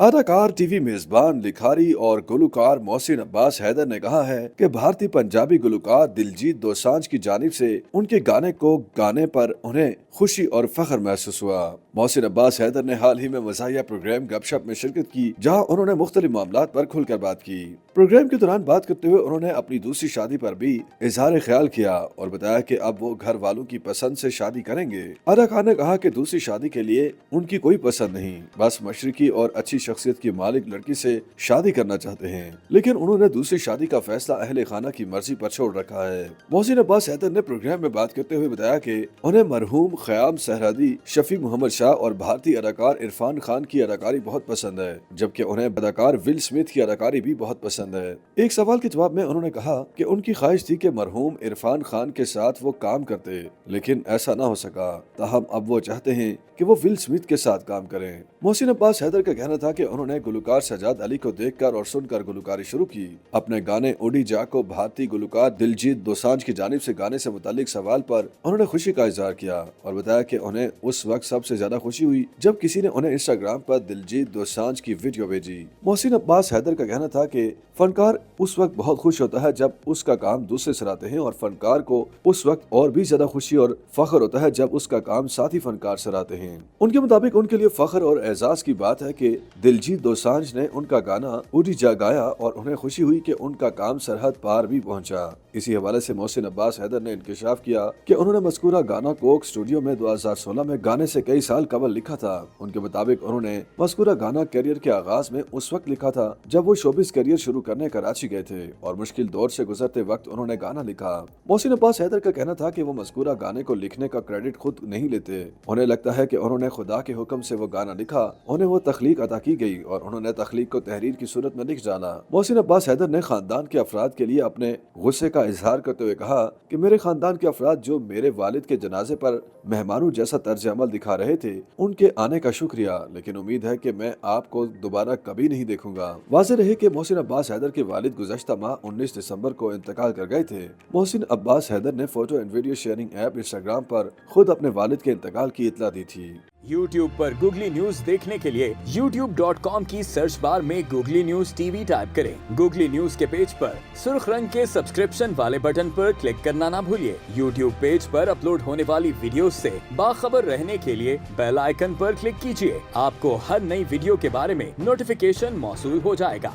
अदाकार, टीवी मेजबान, लिखारी और गुलकार मोहसिन अब्बास हैदर ने कहा है कि भारतीय पंजाबी गुलकार दिलजीत दोसांझ की जानिब से उनके गाने को गाने पर उन्हें खुशी और फख्र महसूस हुआ। मोहसिन अब्बास हैदर ने हाल ही में मज़ाहिया प्रोग्राम गपशप में शिरकत की, जहां उन्होंने मुख्तलिफ मामलात पर खुलकर बात की। प्रोग्राम के दौरान बात करते हुए उन्होंने अपनी दूसरी शादी पर भी इजहार ख्याल किया और बताया कि अब वो घर वालों की पसंद से शादी करेंगे। अदाकार ने कहा कि दूसरी शादी के लिए उनकी कोई पसंद नहीं, बस मशरकी और अच्छी शख्सियत की मालिक लड़की से शादी करना चाहते हैं, लेकिन उन्होंने दूसरी शादी का फैसला अहले खाना की मर्जी पर छोड़ रखा है। मोहसिन अब्बास हैदर ने प्रोग्राम में बात करते हुए बताया कि उन्हें मरहूम ख़याम सरहदी, शफी मोहम्मद शाह और भारतीय अदाकार इरफान खान की अदाकारी बहुत पसंद है, जबकि उन्हें अदाकार विल स्मिथ की अदाकारी भी बहुत पसंद है। एक सवाल के जवाब में उन्होंने कहा कि उनकी ख्वाहिश थी कि मरहूम इरफान खान के साथ वो काम करते, लेकिन ऐसा न हो सका। ताहम अब वो चाहते हैं कि वो विल स्मिथ के साथ काम करें। मोहसिन अब्बास हैदर का कहना था कि उन्होंने गुलकार सजाद अली को देखकर और सुनकर गुलकारी शुरू की। अपने गाने उड़ी जा को भारतीय गुलकार दिलजीत दोसांझ की जानिब से गाने से मुतालिक सवाल पर उन्होंने खुशी का इजहार किया और बताया कि उन्हें उस वक्त सबसे ज्यादा खुशी हुई जब किसी ने उन्हें इंस्टाग्राम पर दिलजीत दोसांझ की वीडियो भेजी। मोहसिन अब्बास हैदर का कहना था कि फनकार उस वक्त बहुत खुश होता है जब उसका काम दूसरे सराहते हैं, और फनकार को उस वक्त और भी ज्यादा खुशी और फख्र होता है जब उसका काम साथी फनकार सराहते हैं। उनके मुताबिक उनके लिए फख्र और एजाज की बात है कि दिलजीत दोसांझ ने उनका गाना उड़ी जा गाया और उन्हें खुशी हुई कि उनका काम सरहद पार भी पहुंचा। इसी हवाले से मोहसिन अब्बास हैदर ने इंकशाफ किया कि उन्होंने मज़कूरा गाना कोक स्टूडियो में 2016 में गाने से कई साल कबल लिखा था। उनके मुताबिक उन्होंने मज़कूरा गाना करियर के आगाज में उस वक्त लिखा था जब वो शोबिस करियर शुरू करने कराची गए थे और मुश्किल दौर से गुजरते वक्त उन्होंने गाना लिखा। मोहसिन अब्बास हैदर का कहना था कि वो मज़कूरा गाने को लिखने का क्रेडिट खुद नहीं लेते। उन्हें लगता है कि उन्होंने खुदा के हुक्म से वो गाना लिखा, उन्हें वो तख्लीक अता की गई और उन्होंने तख्लीक को तहरीर की सूरत में लिख डाला। मोहसिन अब्बास हैदर ने खानदान के अफराद के लिए अपने गुस्से का इजहार करते हुए कहा कि मेरे खानदान के अफराद जो मेरे वालिद के जनाजे पर मेहमानों जैसा तर्ज अमल दिखा रहे थे, उनके आने का शुक्रिया, लेकिन उम्मीद है कि मैं आपको दोबारा कभी नहीं देखूंगा। वाज़ेह रहे कि मोहसिन अब्बास हैदर के वालिद गुज़श्ता माह 19 दिसंबर को इंतकाल कर गए थे। मोहसिन अब्बास हैदर ने photo and video sharing app Instagram पर खुद अपने वालिद के इंतकाल की इत्तला दी थी। YouTube पर गूगली न्यूज देखने के लिए youtube.com की सर्च बार में गूगली न्यूज टीवी टाइप करें। गूगली न्यूज के पेज पर सुर्ख रंग के सब्सक्रिप्शन वाले बटन पर क्लिक करना ना भूलिए। YouTube पेज पर अपलोड होने वाली वीडियोस से बाखबर रहने के लिए बेल आइकन पर क्लिक कीजिए। आपको हर नई वीडियो के बारे में नोटिफिकेशन मौसूल हो जाएगा।